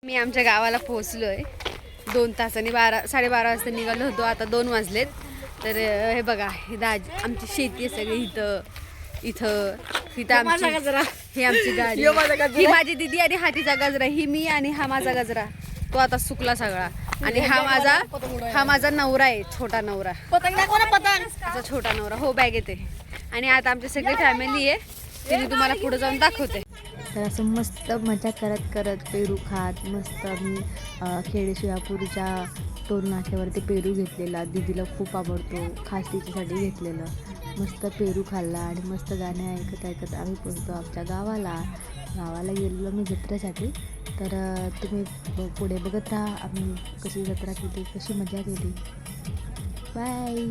मी आमच्या गावाला पोहोचलोय 2 तासांनी. 12:30 वाजता निघालो होतो, आता 2 वाजलेत. तर हे बघा, हे आमची शेती आहे सगळी इथं आमची, ही आमची गाडी, ही माझी दिदी आणि हा तिचा गजरा, ही मी आणि हा माझा गजरा. तो आता सुकला सगळा. आणि हा माझा नवरा आहे, छोटा नवरा, असा छोटा नवरा. हो, बॅग येते. आणि आता आमची सगळी फॅमिली आहे, ती मी तुम्हाला पुढे जाऊन दाखवते. तर असं मस्त मजा करत पेरू खात मस्त आम्ही खेडे शिवापूरच्या टोल नाक्यावरती पेरू घेतलेला. दीदीला खूप आवडतो, खास तिच्यासाठी घेतलेलं. मस्त पेरू खाल्ला आणि मस्त गाणे ऐकत आम्ही पोहोचतो आमच्या गावाला गेलेलो मी जत्रेसाठी. तर तुम्ही पुढे बघत राहा आम्ही कशी जत्रा केली, कशी मजा केली. बाय.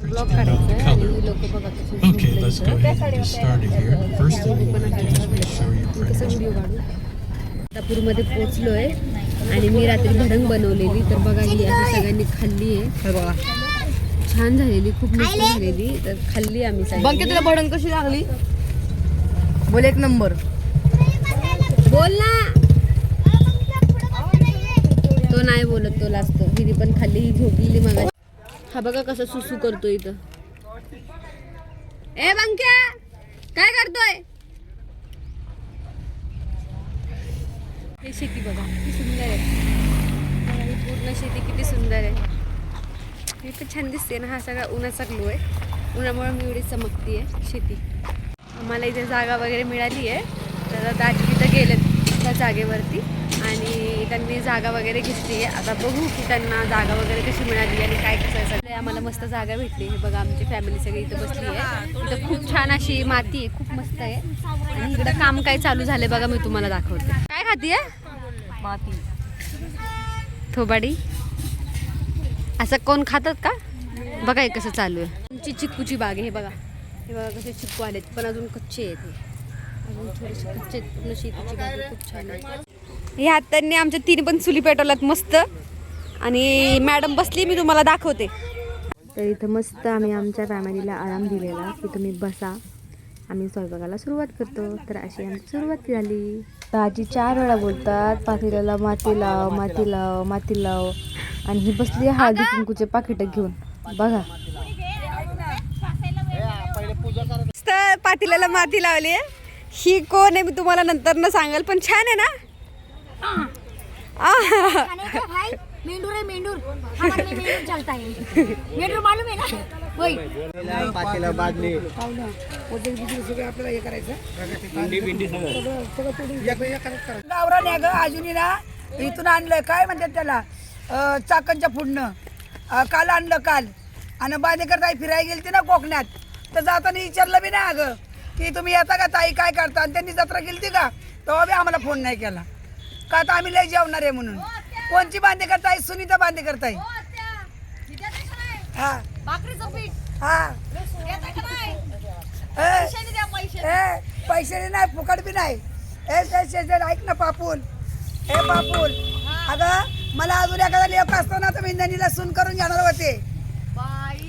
ब्लॉग करायचं आहे आणि लोक बघा कसं व्हिडिओ काढू. तापूरमध्ये पोचलो आहे आणि मी रात्री भडंग बनवलेली. तर बघा, ही आम्ही सगळ्यांनी खाल्ली आहे. छान झालेली, खूप मस्त झालेली. तर खाल्ली आम्ही सगळ्यांनी. तुला भडंग कशी लागली? बोल, 1 नंबर. बोल ना. तो नाही बोलत, तो लाजतो. हिने पण खाल्ली, ही झोपलेली मग. हा बघा कसं सुसू करतो इथं. ए बंक्या, काय करतोय? हे शेती बघा किती सुंदर आहे. ही पूर्ण शेती किती सुंदर आहे. हे पण छान दिसते ना. हा सगळा उन्हाचा ग्लो आहे. उन्हामुळे मी एवढी चमकती आहे शेती. आम्हाला इथे जागा वगैरे मिळाली आहे. तर दाजी तिथं गेलेत त्या जागेवरती आणि त्यांनी जागा वगैरे घेतली आहे. आता बघू की त्यांना जागा वगैरे कशी मिळाली आणि काय कसं आहे. सगळे आम्हाला मस्त जागा भेटली. हे बघा, आमची फॅमिली सगळी इथं बसली आहे. इथं खूप छान अशी माती आहे, खूप मस्त आहे. आणि इकडं काम काय चालू झालंय बघा, मी तुम्हाला दाखवते. काय खातीये? माती. थोबाडी. असं कोण खातात का? बघा हे कसं चालू आहे. आमची चिक्कूची बाग आहे. हे बघा कसे चिक्कू आलेत, पण अजून कच्चे आहेत. अजून थोडेसे कच्चे आहेत. पूर्ण शेतीची बाग आहे, खूप छान आहे. ह्या हातांनी आमच्या 3 पण चुली पेटवल्यात मस्त. आणि मॅडम बसली, मी तुम्हाला दाखवते. तर इथं मस्त आम्ही आमच्या फॅमिलीला आराम दिलेला की तुम्ही बसा, आम्ही स्वयंपाकाला सुरुवात करतो. तर अशी आमची सुरुवात झाली. दाजी 4 वेळा बोलतात, पातेल्याला माती लाव, माती लाव, माती लाव. आणि ही बसली हळदी कुंकूचे पाकिट घेऊन. बघा, पातेल्याला माती लावली. ही कोण आहे मी तुम्हाला नंतर न सांगेल, पण छान आहे ना. मेंढूर है, मेंढूर हमारे में मेंढूर चलता है. मेंढूर मालूम है ना? वही पातेला बादली आपल्याला हे करायचं गावरा नाही ग अजूनही ना. इथून आणलंय, काय म्हणतात त्याला, चाकणच्या पुढनं. काल आणलं काल. आणि बांदेकर ताई फिरायला गेलती ना कोकणात, तर जाताना विचारलं बी ना अगं की तुम्ही येता का ताई, काय करता. आणि त्यांनी जत्रा केली का, तेव्हा बी आम्हाला फोन नाही केला का, आता आम्ही लय जेवणार आहे म्हणून. कोणची बांदेकर ताई? सुनीता बांदेकर ताई. हा हा. पैसे नाही, फुकट बी नाही. ऐक ना पापूल, हे पापूल, अगं मला अजून एखादा लेख असतो ना तर मी ननीला सून करून घेणार होते.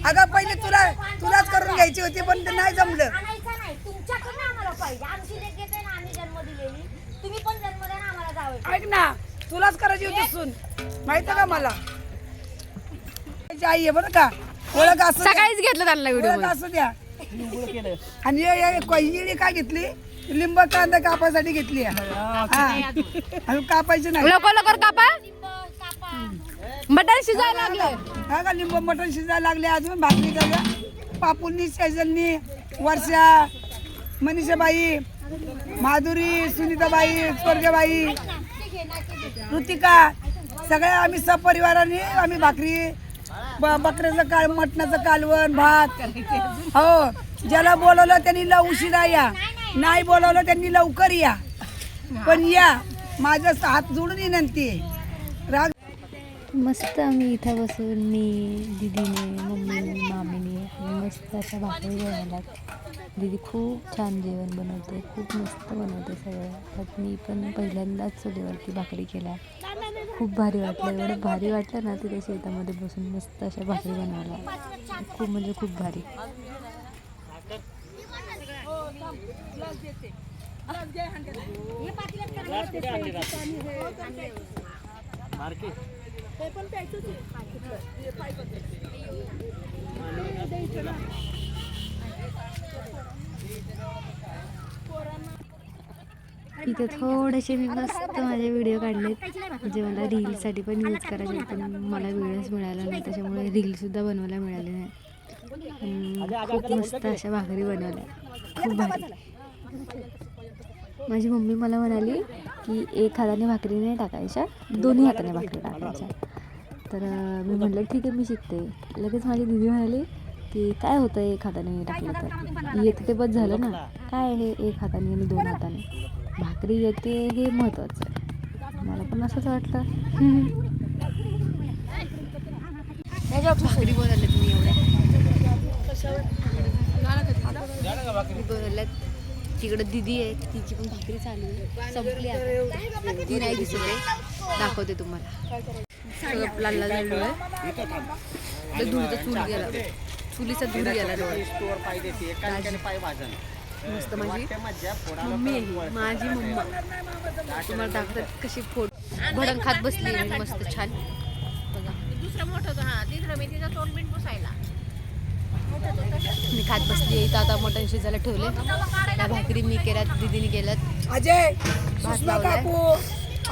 अगं पहिले तुलाच करून घ्यायची होती, पण ते नाही जमलं. ऐक ना, तुलाच करायची होती सून, माहित का मला. आई आहे बरं का, ओळख असं सकाळीच घेतलं त्यांना व्हिडिओ असू द्या. आणि इळी काय घेतली? लिंब कांदा कापायसाठी घेतली. कापायची नाही, लवकर कापा. मटण शिजायला लागलं. हा का, लिंब मटण शिजायला लागले. अजून भाकरी करूया. पापूलनी, सैजलनी, वर्षा, मनीषाबाई, माधुरी, सुनीताबाई, स्वर्गबाई, ऋतिका, सगळ्या आम्ही सपरिवाराने आम्ही भाकरी, बकऱ्याचं मटणाचं कालवण, भात. हो, ज्याला बोलवलं त्यांनी उशिरा या, नाही बोलवलं त्यांनी लवकर या, पण या. माझं हात जोडून विनंती आहे. राग मस्त आम्ही इथं बसून मी, दीदीने, मम्मी, मामीने मस्त अशा भाकरी बनवल्यात. दीदी खूप छान जेवण बनवते, खूप मस्त बनवते सगळं. तर मी पण पहिल्यांदाच चुलीवरती भाकरी केल्या. खूप भारी वाटलं. एवढं भारी वाटलं ना तिथे शेतामध्ये बसून मस्त अशा भाकरी बनवायला. खूप म्हणजे खूप भारी. हे पातेल्यात करायचं. इथे थोडेसे मी मस्त माझे व्हिडिओ काढलेत जे मला रीलसाठी पण यूज करायचे पण मला वेळच मिळाला नाही, त्याच्यामुळे रीलसुद्धा बनवायला मिळाले नाही. खूप मस्त अशा भाकरी बनवल्या, खूप भारी. माझी मम्मी मला म्हणाली की एक हाताने भाकरी नाही टाकायच्या, दोन्ही हाताने भाकरी टाकायच्या. तर मी म्हटलं ठीक आहे मी शिकते. लगेच माझी दीदी म्हणाली की काय होतं एक हाताने टाकलं तर, येते ते बस झालं ना, काय हे एक हाताने आणि दोन हाताने, भाकरी येते हे महत्त्वाचं आहे. मला पण असंच वाटलं. भाकरी बनवल्या तुम्ही एवढ्या भाकरी बनवल्यात. तिकडं दिदी आहे, तिची पण भाकरी चालू आहे, संपली आता. ती नाही दिसत आहे, दाखवते तुम्हाला. सगळं लाल झालेलो आहे, धुळीचा चूल गेला, चुलीचा धूर गेला डोळ्यात. मस्त माझी मम्मी आहे, माझी मम्मा तुम्हाला दाखवतात कशी भडंग खात बसली आहे मस्त छान. बघा मी खात बसली आहे. इथं आता मटण शिजायला ठेवले, त्या भाकरी मी केल्यात, दीदीने केल्यात. अजय, सुषमा काकू,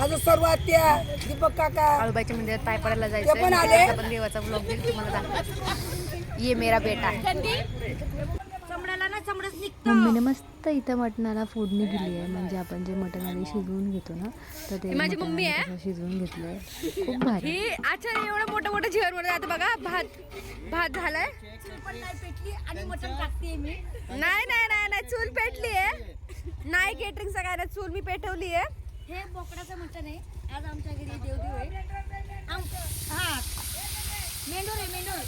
आज सर्व आत्या, दीपक काका, काळूबाईच्या मंदिरात पाय पडायला ते जायचं, पण आले. पण देवाचा ब्लॉग देईल तुम्हाला दाखवते. ये मेरा बेटा. चमड्याला ना चमडच निघतं. मम्मीने मस्त इथं मटणाला फोडणी दिली आहे, म्हणजे आपण जे मटण आधी शिजवून घेतो ना, तर ते माझी मटण मम्मी आधी आहे. तसं शिजवून घेतलंय. खूप भारी. ही अच्छा एवढं मोठं मोठं जेवण बनवलं. आता बघा भात झालाय. चूल पण नाही पेटली आणि मटण टाकते मी. नाही नाही नाही नाही चूल पेटली आहे. नाही केटरिंग सगळ्यांना चूल मी पेटवली आहे. हे बोकडाचं मटण आहे. आज आमच्या घरी देवदेव आहे. हा मेंढूर आहे मेंढूर.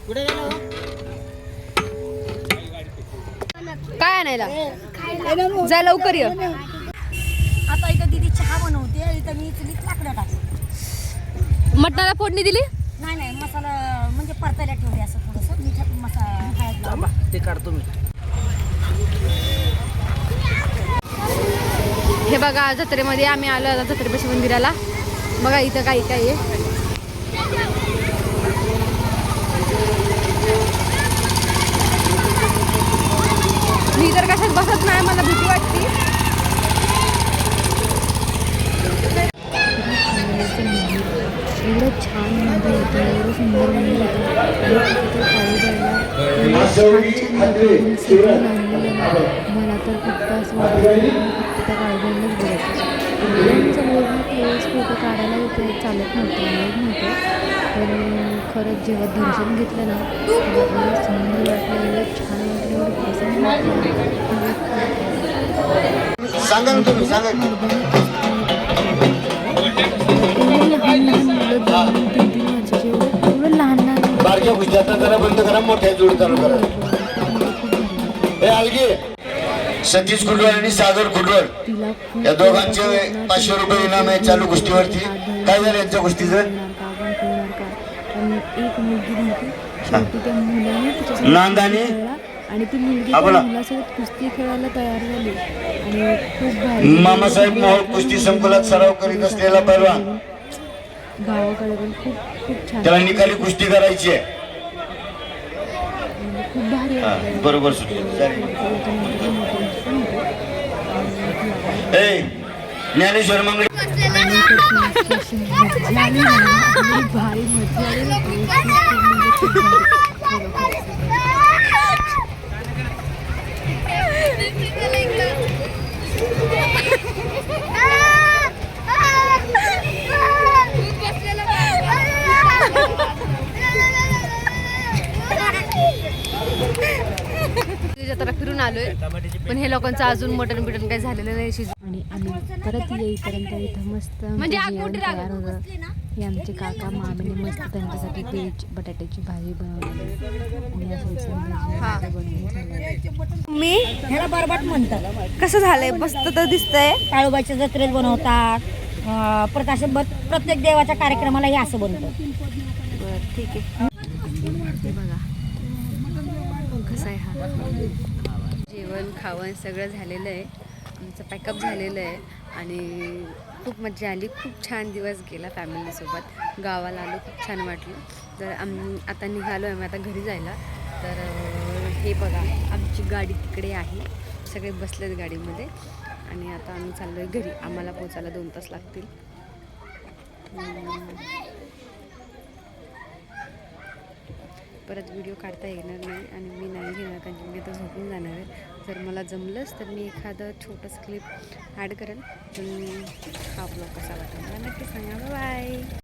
कुठे गेला हो? काय आणायला जा लवकर ये. आता इथं दीदी चहा बनवते, इथं मी चुलीत लाकडं टाकते. मटणाला फोडणी दिली. नाही नाही मसाला म्हणजे परतायला ठेवले असं थोडंसं मीठ मसाला हळद लावून. ते काढतो मी. हे बघा जत्रेमध्ये आम्ही आलो आता जत्रेपाशी मंदिराला. बघा इथं काही काही आहे. मी तर कशात बसत नाही, मला भीती वाटते. एवढं छान मंदिर होतं, एवढं सुंदर मंदिर होतं. मला तर फक्त असं वाटतं त्या काळूबाईलाच बघायचं. वेळेस फोटो काढायला येते चालत नव्हतं, येत नव्हतं. पण खरंच जेव्हा दर्शन घेतलं ना तेव्हा एवढं सुंदर वाटलं, एवढं छान वाटलं, एवढं प्रसन्न वाटलं. सांगा ना तुम्ही, सांगा की. एवढं लहान लहान बारक्या गुजरात जरा बंद करा, मोठ्या जोड चालू करा. हे अलगी सतीश कुडवळ आणि सागर कुडवळ तिला या दोघांचे 500 रुपये इनाम आहे चालू गोष्टीवरती. काय झालं यांच्या गोष्टीचं? एक मुलगी नव्हती, शेवटी त्या मुलाने तिच्यासोबत नांदाने खेळला आणि ती मुलगी हा, बोला. त्या मुलासोबत कुस्ती खेळायला तयार झाली आणि खूप भारी मामासाहेब मोहोळ कुस्ती संकुलात सराव करीत असलेला पैलवान, गावाकडे पण खूप खूप छान त्याला निकाली कुस्ती करायची आहे. म्हणजे खूप भारी हा, वाटलं. बरोबर सुटली. ए ज्ञानेश्वर मंगळे आणि त्याची मजा आली ना, एवढी भारी मजा आली ना, खूप भारी. जत्रा फिरून आलोय, पण हे लोकांचं अजून मटण बिटन काही झालेलं नाही शिजून. आणि आम्ही परत येईपर्यंत इथं मस्त म्हणजे आग जेवण मोठी तयार लागली. होतं. हे आमचे काका मामीने मस्त त्यांच्यासाठी व्हेज बटाट्याची भाजी बनवलेली आणि असं सुंदर बनवून झालं. मी ह्याला बरबाट म्हणतात. कसं झालंय, मस्त तर दिसतंय. काळूबाईच्या जत्रेत बनवतात. प्रत्येक देवाच्या कार्यक्रमाला हे असं बनतं. ठीक आहे. हे बघा कसा आहे हा. जेवण खावण सगळं झालेलं आहे. आमचं पॅकअप झालेलं आहे आणि खूप मजा आली. खूप छान दिवस गेला फॅमिलीसोबत. गावाला आलो, खूप छान वाटलं. तर आता निघालो आम्ही आता घरी जायला. तर हे बघा आमची गाडी तिकडे आहे. सगळे बसलेत गाडीमध्ये आणि आता आम्ही चाललो आहे घरी. आम्हाला पोचायला 2 तास लागतील. परत व्हिडिओ काढता येणार नाही आणि मी नाही घेणार कारण मी आता झोपून जाणार आहे. जर मला जमलंच तर मी एखादं छोटंसं क्लिप ॲड करेन. पण हा ब्लॉग कसा वाटला मला नक्की सांगा. बाय.